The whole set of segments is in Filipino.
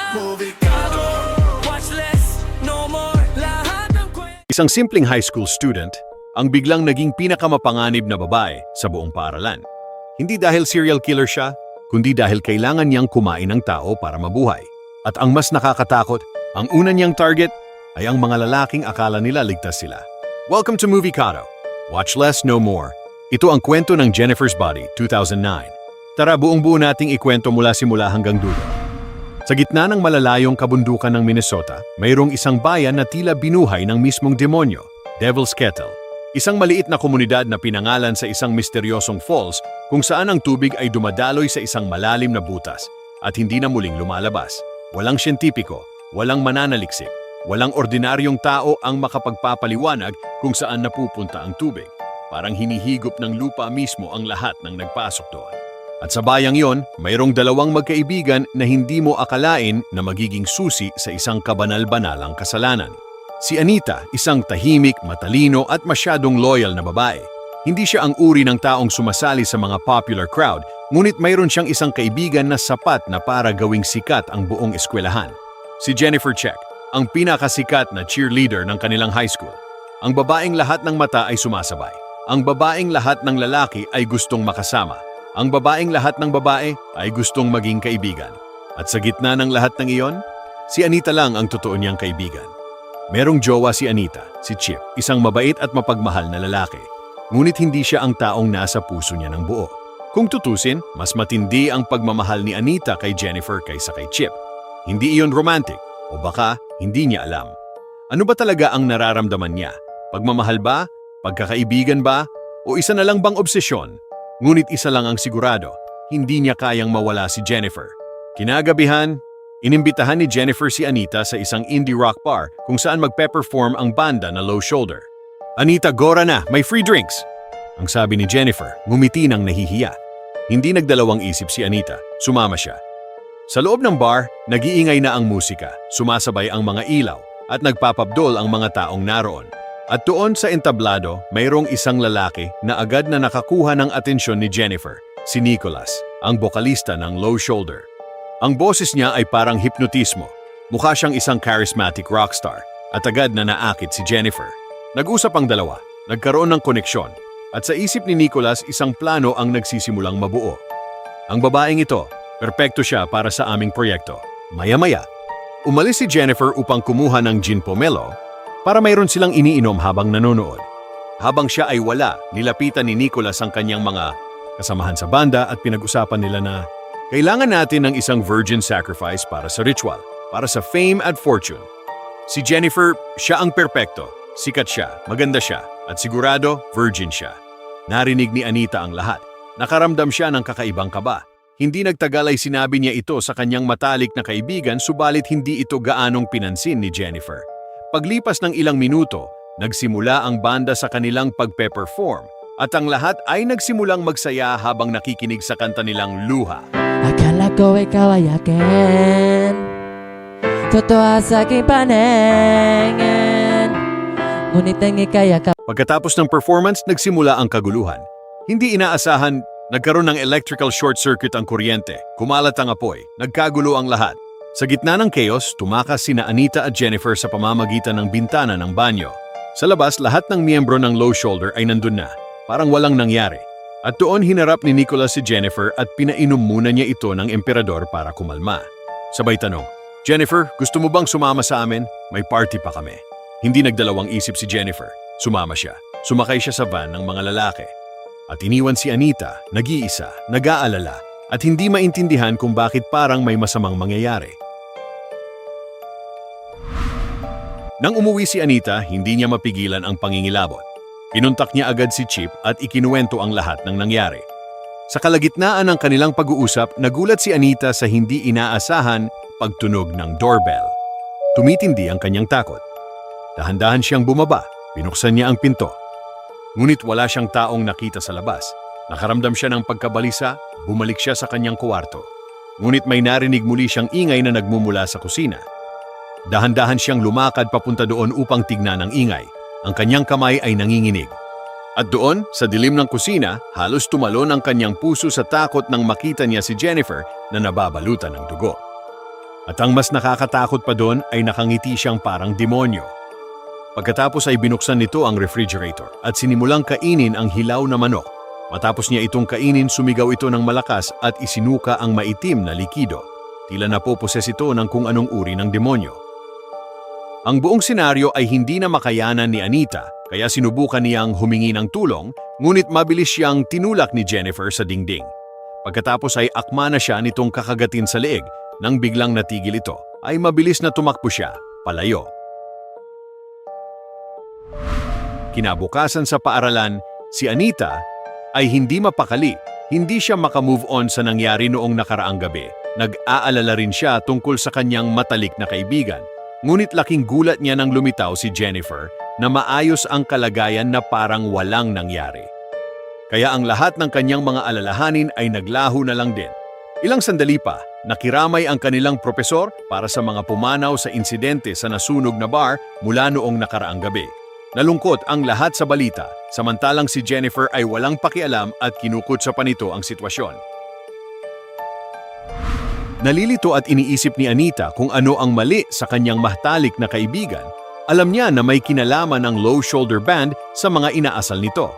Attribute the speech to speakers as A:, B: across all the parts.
A: Movicado, watch less, no more. Lahat ng
B: Isang simpleng high school student ang biglang naging pinakamapanganib na babae sa buong paaralan. Hindi dahil serial killer siya, kundi dahil kailangan niyang kumain ng tao para mabuhay. At ang mas nakakatakot, ang una niyang target ay ang mga lalaking akala nila ligtas sila. Welcome to Movicado. Watch less, no more. Ito ang kwento ng Jennifer's Body, 2009. Tara, buong-buo nating ikwento mula simula hanggang dulo. Sa gitna ng malalayong kabundukan ng Minnesota, mayroong isang bayan na tila binuhay ng mismong demonyo, Devil's Kettle. Isang maliit na komunidad na pinangalan sa isang misteryosong falls kung saan ang tubig ay dumadaloy sa isang malalim na butas at hindi na muling lumalabas. Walang siyentipiko, walang mananaliksik, walang ordinaryong tao ang makapagpapaliwanag kung saan napupunta ang tubig. Parang hinihigop ng lupa mismo ang lahat ng nagpasok doon. At sa bayang yon, mayroong dalawang magkaibigan na hindi mo akalain na magiging susi sa isang kabanal-banalang kasalanan. Si Anita, isang tahimik, matalino at masyadong loyal na babae. Hindi siya ang uri ng taong sumasali sa mga popular crowd, ngunit mayroon siyang isang kaibigan na sapat na para gawing sikat ang buong eskwelahan. Si Jennifer Check, ang pinakasikat na cheerleader ng kanilang high school. Ang babaeng lahat ng mata ay sumasabay. Ang babaeng lahat ng lalaki ay gustong makasama. Ang babaeng lahat ng babae ay gustong maging kaibigan. At sa gitna ng lahat ng iyon, si Anita lang ang totoo niyang kaibigan. Merong jowa si Anita, si Chip, isang mabait at mapagmahal na lalaki. Ngunit hindi siya ang taong nasa puso niya ng buo. Kung tutusin, mas matindi ang pagmamahal ni Anita kay Jennifer kaysa kay Chip. Hindi iyon romantic, o baka hindi niya alam. Ano ba talaga ang nararamdaman niya? Pagmamahal ba? Pagkakaibigan ba? O isa na lang bang obsesyon? Ngunit isa lang ang sigurado, hindi niya kayang mawala si Jennifer. Kinagabihan, inimbitahan ni Jennifer si Anita sa isang indie rock bar kung saan magpe-perform ang banda na Low Shoulder. "Anita, gora na, may free drinks!" Ang sabi ni Jennifer, ngumiti ng nahihiya. Hindi nagdalawang isip si Anita, sumama siya. Sa loob ng bar, nag-iingay na ang musika, sumasabay ang mga ilaw at nagpapabdol ang mga taong naroon. At doon sa entablado, mayroong isang lalaki na agad na nakakuha ng atensyon ni Jennifer, si Nicholas, ang bokalista ng Low Shoulder. Ang boses niya ay parang hipnotismo. Mukha siyang isang charismatic rockstar at agad na naakit si Jennifer. Nag-usap ang dalawa, nagkaroon ng koneksyon, at sa isip ni Nicholas isang plano ang nagsisimulang mabuo. Ang babaeng ito, perpekto siya para sa aming proyekto. Maya-maya, umalis si Jennifer upang kumuha ng gin pomelo para mayroon silang iniinom habang nanonood. Habang siya ay wala, nilapitan ni Nicholas ang kanyang mga kasamahan sa banda at pinag-usapan nila na kailangan natin ng isang virgin sacrifice para sa ritual, para sa fame at fortune. Si Jennifer, siya ang perpekto. Sikat siya, maganda siya, at sigurado, virgin siya. Narinig ni Anita ang lahat. Nakaramdam siya ng kakaibang kaba. Hindi nagtagal ay sinabi niya ito sa kanyang matalik na kaibigan, subalit hindi ito gaanong pinansin ni Jennifer. Paglipas ng ilang minuto, nagsimula ang banda sa kanilang pagpe-perform at ang lahat ay nagsimulang magsaya habang nakikinig sa kanta nilang Luha.
C: Akala ko ikaw ay akin, totoo sa aking paningin, ngunit ang ikaya ka.
B: Pagkatapos ng performance, nagsimula ang kaguluhan. Hindi inaasahan, nagkaroon ng electrical short circuit ang kuryente, kumalat ang apoy, nagkagulo ang lahat. Sa gitna ng chaos, tumakas sina Anita at Jennifer sa pamamagitan ng bintana ng banyo. Sa labas, lahat ng miyembro ng Low Shoulder ay nandun na, parang walang nangyari. At doon hinarap ni Nicholas si Jennifer at pinainom muna niya ito ng emperador para kumalma. Sabay tanong, "Jennifer, gusto mo bang sumama sa amin? May party pa kami." Hindi nagdalawang isip si Jennifer. Sumama siya. Sumakay siya sa van ng mga lalaki. At iniwan si Anita, nag-iisa, nag-aalala, at hindi maintindihan kung bakit parang may masamang mangyayari. Nang umuwi si Anita, hindi niya mapigilan ang pangingilabot. Kinontak niya agad si Chip at ikinuwento ang lahat ng nangyari. Sa kalagitnaan ng kanilang pag-uusap, nagulat si Anita sa hindi inaasahan pagtunog ng doorbell. Tumitindi ang kanyang takot. Dahan-dahan siyang bumaba, binuksan niya ang pinto. Ngunit wala siyang taong nakita sa labas. Nakaramdam siya ng pagkabalisa, bumalik siya sa kanyang kwarto. Ngunit may narinig muli siyang ingay na nagmumula sa kusina. Dahan-dahan siyang lumakad papunta doon upang tignan ang ingay. Ang kanyang kamay ay nanginginig. At doon, sa dilim ng kusina, halos tumalon ang kanyang puso sa takot nang makita niya si Jennifer na nababalutan ng dugo. At ang mas nakakatakot pa doon ay nakangiti siyang parang demonyo. Pagkatapos ay binuksan nito ang refrigerator at sinimulang kainin ang hilaw na manok. Matapos niya itong kainin, sumigaw ito ng malakas at isinuka ang maitim na likido. Tila napoposes ito ng kung anong uri ng demonyo. Ang buong senaryo ay hindi na makayanan ni Anita, kaya sinubukan niyang humingi ng tulong, ngunit mabilis siyang tinulak ni Jennifer sa dingding. Pagkatapos ay akma na siya nitong kakagatin sa leeg. Nang biglang natigil ito, ay mabilis na tumakbo siya, palayo. Kinabukasan sa paaralan, si Anita ay hindi mapakali. Hindi siya makamove on sa nangyari noong nakaraang gabi. Nag-aalala rin siya tungkol sa kanyang matalik na kaibigan. Ngunit laking gulat niya nang lumitaw si Jennifer na maayos ang kalagayan na parang walang nangyari. Kaya ang lahat ng kanyang mga alalahanin ay naglaho na lang din. Ilang sandali pa, nakiramay ang kanilang propesor para sa mga pumanaw sa insidente sa nasunog na bar mula noong nakaraang gabi. Nalungkot ang lahat sa balita, samantalang si Jennifer ay walang pakialam at kinukutsa pa nito ang sitwasyon. Nalilito at iniisip ni Anita kung ano ang mali sa kanyang mahtalik na kaibigan. Alam niya na may kinalaman ang low shoulder band sa mga inaasal nito.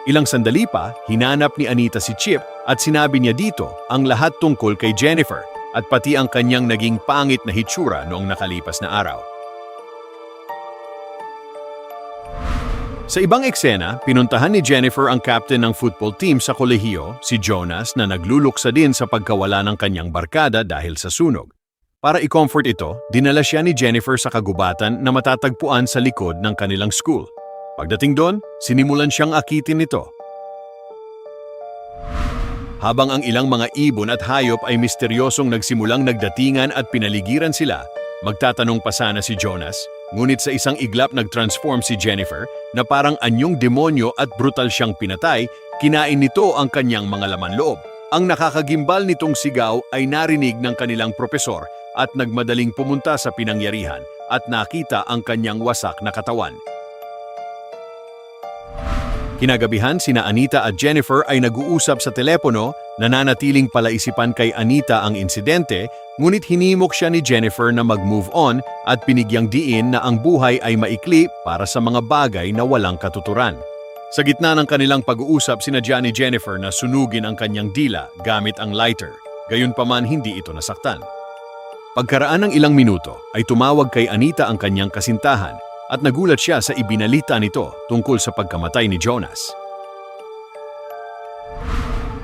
B: Ilang sandali pa, hinanap ni Anita si Chip at sinabi niya dito ang lahat tungkol kay Jennifer at pati ang kanyang naging pangit na hitsura noong nakalipas na araw. Sa ibang eksena, pinuntahan ni Jennifer ang captain ng football team sa kolehiyo, si Jonas, na nagluluksa din sa pagkawala ng kanyang barkada dahil sa sunog. Para i-comfort ito, dinala siya ni Jennifer sa kagubatan na matatagpuan sa likod ng kanilang school. Pagdating doon, sinimulan siyang akitin nito. Habang ang ilang mga ibon at hayop ay misteryosong nagsimulang nagdatingan at pinaligiran sila, magtatanong pa sana si Jonas, ngunit sa isang iglap nag-transform si Jennifer na parang anyong demonyo at brutal siyang pinatay, kinain nito ang kanyang mga laman loob. Ang nakakagimbal nitong sigaw ay narinig ng kanilang propesor at nagmadaling pumunta sa pinangyarihan at nakita ang kanyang wasak na katawan. Kinagabihan, sina Anita at Jennifer ay nag-uusap sa telepono, nananatiling palaisipan kay Anita ang insidente, ngunit hinimok siya ni Jennifer na mag-move on at pinigyang diin na ang buhay ay maikli para sa mga bagay na walang katuturan. Sa gitna ng kanilang pag-uusap, sinadya ni Jennifer na sunugin ang kanyang dila gamit ang lighter, gayunpaman hindi ito nasaktan. Pagkaraan ng ilang minuto ay tumawag kay Anita ang kanyang kasintahan, at nagulat siya sa ibinalita nito tungkol sa pagkamatay ni Jonas.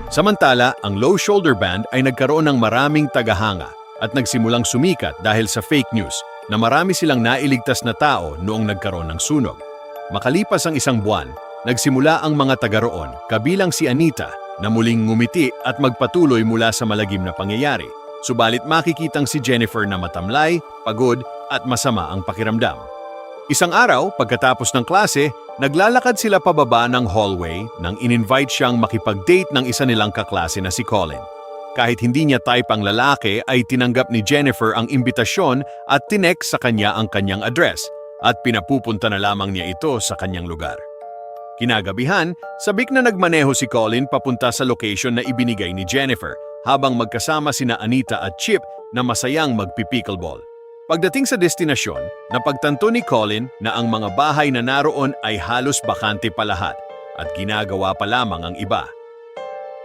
B: Samantala, ang low shoulder band ay nagkaroon ng maraming tagahanga at nagsimulang sumikat dahil sa fake news na marami silang nailigtas na tao noong nagkaroon ng sunog. Makalipas ang isang buwan, nagsimula ang mga taga roon, kabilang si Anita, na muling ngumiti at magpatuloy mula sa malagim na pangyayari. Subalit makikitang si Jennifer na matamlay, pagod at masama ang pakiramdam. Isang araw, pagkatapos ng klase, naglalakad sila pababa ng hallway nang in-invite siyang makipag-date ng isa nilang kaklase na si Colin. Kahit hindi niya type ang lalaki, ay tinanggap ni Jennifer ang imbitasyon at tinext sa kanya ang kanyang address at pinapupunta na lamang niya ito sa kanyang lugar. Kinagabihan, sabik na nagmaneho si Colin papunta sa location na ibinigay ni Jennifer habang magkasama sina Anita at Chip na masayang magpi-pickleball. Pagdating sa destinasyon, napagtanto ni Colin na ang mga bahay na naroon ay halos bakante pa lahat at ginagawa pa lamang ang iba.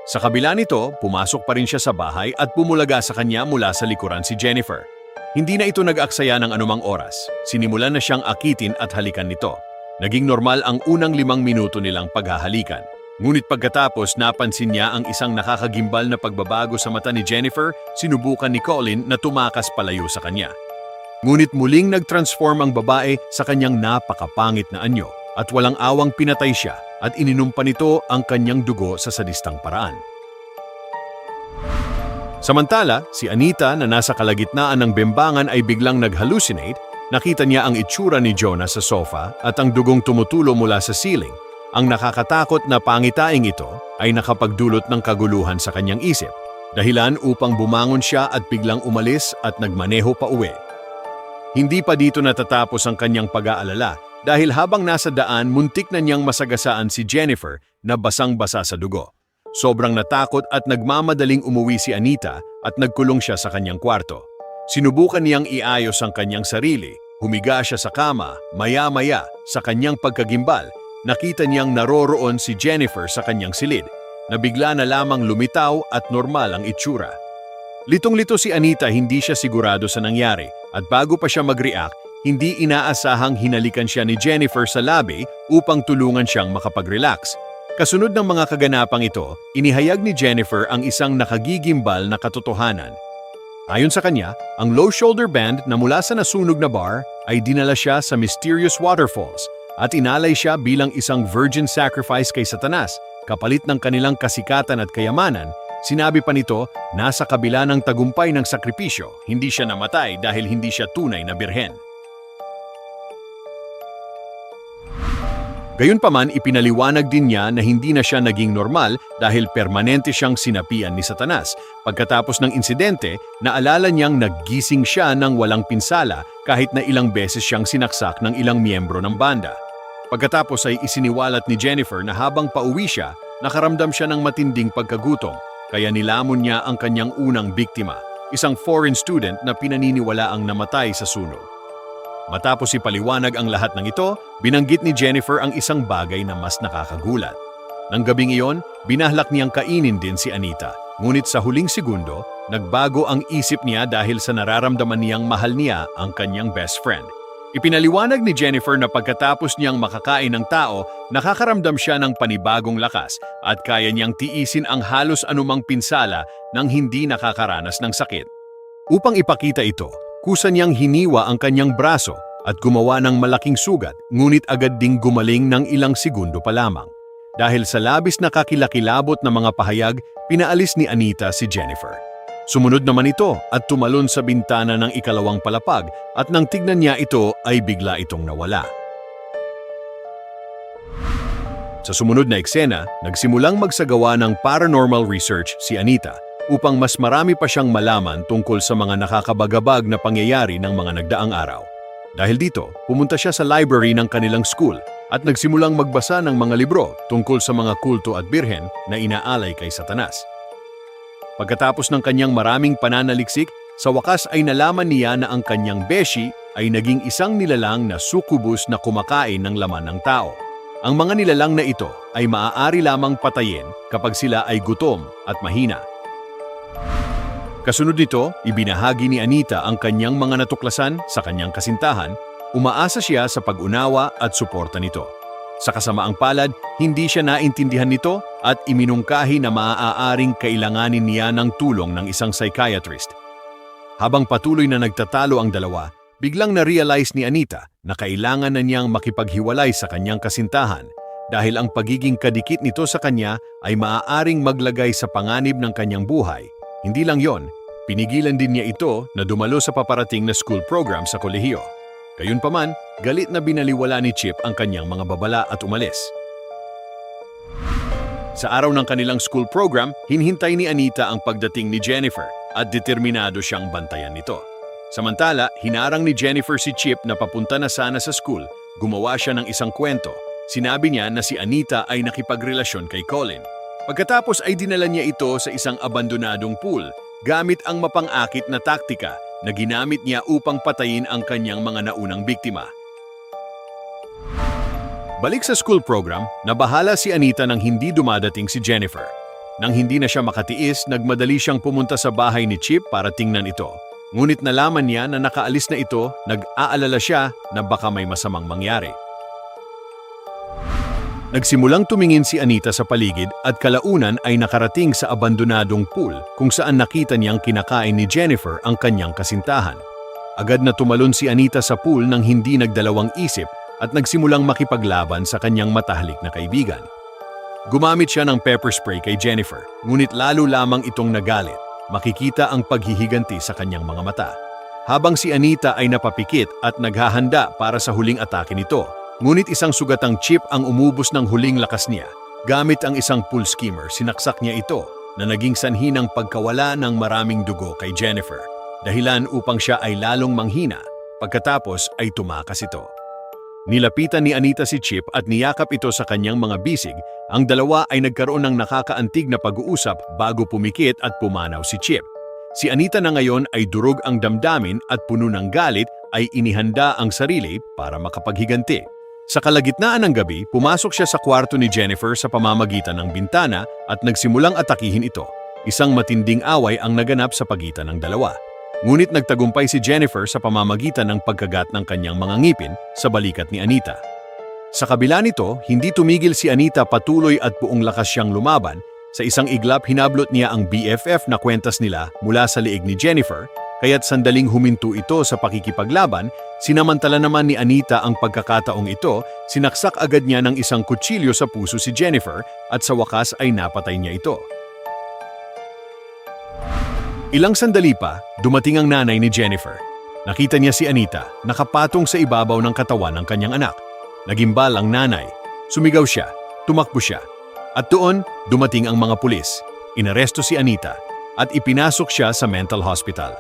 B: Sa kabila nito, pumasok pa rin siya sa bahay at bumulaga sa kanya mula sa likuran si Jennifer. Hindi na ito nag-aksaya ng anumang oras. Sinimulan na siyang akitin at halikan nito. Naging normal ang unang 5 minuto nilang paghahalikan. Ngunit pagkatapos napansin niya ang isang nakakagimbal na pagbabago sa mata ni Jennifer, sinubukan ni Colin na tumakas palayo sa kanya. Ngunit muling nag-transform ang babae sa kanyang napakapangit na anyo at walang awang pinatay siya at ininom pa nito ang kanyang dugo sa sadistang paraan. Samantala, si Anita na nasa kalagitnaan ng bembangan ay biglang nag-hallucinate, nakita niya ang itsura ni Jonas sa sofa at ang dugong tumutulo mula sa ceiling. Ang nakakatakot na pangitaing ito ay nakapagdulot ng kaguluhan sa kanyang isip, dahilan upang bumangon siya at biglang umalis at nagmaneho pa uwi. Hindi pa dito natatapos ang kanyang pag-aalala dahil habang nasa daan muntik na niyang masagasaan si Jennifer na basang-basa sa dugo. Sobrang natakot at nagmamadaling umuwi si Anita at nagkulong siya sa kanyang kwarto. Sinubukan niyang iayos ang kanyang sarili. Humiga siya sa kama, maya-maya, sa kanyang pagkagimbal, nakita niyang naroroon si Jennifer sa kanyang silid, na bigla na lamang lumitaw at normal ang itsura. Litong-lito si Anita, hindi siya sigurado sa nangyari, at bago pa siya mag-react, hindi inaasahang hinalikan siya ni Jennifer sa labi upang tulungan siyang makapag-relax. Kasunod ng mga kaganapang ito, inihayag ni Jennifer ang isang nakagigimbal na katotohanan. Ayon sa kanya, ang low shoulder band na mula sa nasunog na bar ay dinala siya sa mysterious waterfalls at inalay siya bilang isang virgin sacrifice kay Satanas, kapalit ng kanilang kasikatan at kayamanan. Sinabi pa nito, nasa kabila ng tagumpay ng sakripisyo, hindi siya namatay dahil hindi siya tunay na birhen. Gayunpaman, ipinaliwanag din niya na hindi na siya naging normal dahil permanente siyang sinapian ni Satanas. Pagkatapos ng insidente, naalala niyang naggising siya ng walang pinsala kahit na ilang beses siyang sinaksak ng ilang miyembro ng banda. Pagkatapos ay isiniwalat ni Jennifer na habang pauwi siya, nakaramdam siya ng matinding pagkagutom, kaya nilamon niya ang kanyang unang biktima, isang foreign student na pinaniniwalaang namatay sa sunog. Matapos ipaliwanag ang lahat ng ito, binanggit ni Jennifer ang isang bagay na mas nakakagulat. Nang gabing iyon, binahlak niyang kainin din si Anita. Ngunit sa huling segundo, nagbago ang isip niya dahil sa nararamdaman niyang mahal niya ang kanyang best friend. Ipinaliwanag ni Jennifer na pagkatapos niyang makakain ng tao, nakakaramdam siya ng panibagong lakas at kaya niyang tiisin ang halos anumang pinsala nang hindi nakakaranas ng sakit. Upang ipakita ito, kusa niyang hiniwa ang kanyang braso at gumawa ng malaking sugat, ngunit agad ding gumaling ng ilang segundo pa lamang. Dahil sa labis na kakilakilabot na mga pahayag, pinaalis ni Anita si Jennifer. Sumunod naman ito at tumalon sa bintana ng ikalawang palapag at nang tignan niya ito ay bigla itong nawala. Sa sumunod na eksena, nagsimulang magsagawa ng paranormal research si Anita upang mas marami pa siyang malaman tungkol sa mga nakakabagabag na pangyayari ng mga nagdaang araw. Dahil dito, pumunta siya sa library ng kanilang school at nagsimulang magbasa ng mga libro tungkol sa mga kulto at birhen na inaalay kay Satanas. Pagkatapos ng kanyang maraming pananaliksik, sa wakas ay nalaman niya na ang kanyang beshi ay naging isang nilalang na sukubus na kumakain ng laman ng tao. Ang mga nilalang na ito ay maaari lamang patayin kapag sila ay gutom at mahina. Kasunod nito, ibinahagi ni Anita ang kanyang mga natuklasan sa kanyang kasintahan. Umaasa siya sa pag-unawa at suporta nito. Sa kasamaang palad, hindi siya naintindihan nito at iminungkahi na maaaring kailanganin niya ng tulong ng isang psychiatrist. Habang patuloy na nagtatalo ang dalawa, biglang na-realize ni Anita na kailangan na niyang makipaghiwalay sa kanyang kasintahan dahil ang pagiging kadikit nito sa kanya ay maaaring maglagay sa panganib ng kanyang buhay. Hindi lang yon, pinigilan din niya ito na dumalo sa paparating na school program sa kolehiyo. Gayunpaman, galit na binaliwala ni Chip ang kanyang mga babala at umalis. Sa araw ng kanilang school program, hinhintay ni Anita ang pagdating ni Jennifer at determinado siyang bantayan nito. Samantala, hinarang ni Jennifer si Chip na papunta na sana sa school. Gumawa siya ng isang kwento. Sinabi niya na si Anita ay nakipagrelasyon kay Colin. Pagkatapos ay dinala niya ito sa isang abandonadong pool gamit ang mapang-akit na taktika na ginamit niya upang patayin ang kanyang mga naunang biktima. Balik sa school program, nabahala si Anita nang hindi dumadating si Jennifer. Nang hindi na siya makatiis, nagmadali siyang pumunta sa bahay ni Chip para tingnan ito. Ngunit nalaman niya na nakaalis na ito, nag-aalala siya na baka may masamang mangyari. Nagsimulang tumingin si Anita sa paligid at kalaunan ay nakarating sa abandonadong pool kung saan nakita niyang kinakain ni Jennifer ang kanyang kasintahan. Agad na tumalon si Anita sa pool nang hindi nagdalawang isip at nagsimulang makipaglaban sa kanyang matahalik na kaibigan. Gumamit siya ng pepper spray kay Jennifer, ngunit lalo lamang itong nagalit. Makikita ang paghihiganti sa kanyang mga mata. Habang si Anita ay napapikit at naghahanda para sa huling atake nito, ngunit isang sugatang Chip ang umubos ng huling lakas niya. Gamit ang isang pool skimmer, sinaksak niya ito na naging sanhi ng pagkawala ng maraming dugo kay Jennifer. Dahilan upang siya ay lalong manghina, pagkatapos ay tumakas ito. Nilapitan ni Anita si Chip at niyakap ito sa kanyang mga bisig. Ang dalawa ay nagkaroon ng nakakaantig na pag-uusap bago pumikit at pumanaw si Chip. Si Anita na ngayon ay durog ang damdamin at puno ng galit ay inihanda ang sarili para makapaghiganti. Sa kalagitnaan ng gabi, pumasok siya sa kwarto ni Jennifer sa pamamagitan ng bintana at nagsimulang atakihin ito. Isang matinding away ang naganap sa pagitan ng dalawa. Ngunit nagtagumpay si Jennifer sa pamamagitan ng pagkagat ng kanyang mga ngipin sa balikat ni Anita. Sa kabila nito, hindi tumigil si Anita, patuloy at buong lakas siyang lumaban. Sa isang iglap, hinablot niya ang BFF na kwentas nila mula sa liig ni Jennifer, kaya't sandaling huminto ito sa pakikipaglaban, sinamantala naman ni Anita ang pagkakataong ito, sinaksak agad niya ng isang kutsilyo sa puso si Jennifer at sa wakas ay napatay niya ito. Ilang sandali pa, dumating ang nanay ni Jennifer. Nakita niya si Anita, nakapatong sa ibabaw ng katawan ng kanyang anak. Nagimbal ang nanay. Sumigaw siya, tumakbo siya. At doon, dumating ang mga pulis. Inaresto si Anita at ipinasok siya sa mental hospital.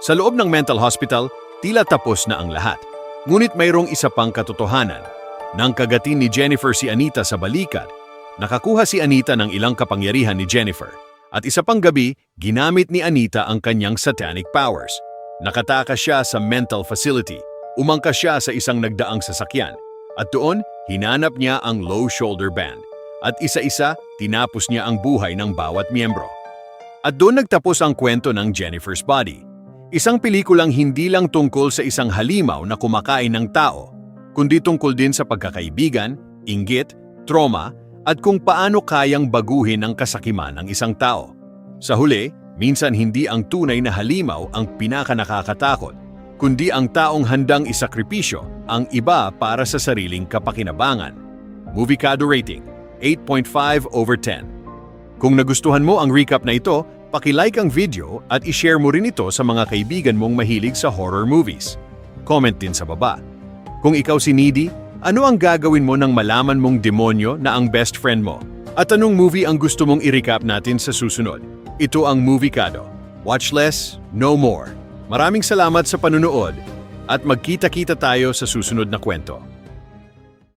B: Sa loob ng mental hospital, tila tapos na ang lahat. Ngunit mayroong isa pang katotohanan. Nang kagatin ni Jennifer si Anita sa balikat, nakakuha si Anita ng ilang kapangyarihan ni Jennifer. At isa pang gabi, ginamit ni Anita ang kanyang satanic powers. Nakatakas siya sa mental facility. Umangkas siya sa isang nagdaang sasakyan. At doon, hinanap niya ang low shoulder band. At isa-isa, tinapos niya ang buhay ng bawat miyembro. At doon nagtapos ang kwento ng Jennifer's Body. Isang pelikulang hindi lang tungkol sa isang halimaw na kumakain ng tao, kundi tungkol din sa pagkakaibigan, inggit, trauma, at kung paano kayang baguhin ang kasakiman ng isang tao. Sa huli, minsan hindi ang tunay na halimaw ang pinakanakakatakot, kundi ang taong handang isakripisyo ang iba para sa sariling kapakinabangan. Moviecado rating 8.5/10. Kung nagustuhan mo ang recap na ito, paki-like ang video at i-share mo rin ito sa mga kaibigan mong mahilig sa horror movies. Comment din sa baba. Kung ikaw si Needy, ano ang gagawin mo nang malaman mong demonyo na ang best friend mo? At anong movie ang gusto mong i-recap natin sa susunod? Ito ang Moviecado. Watch less, know more. Maraming salamat sa panunood at magkita-kita tayo sa susunod na kwento.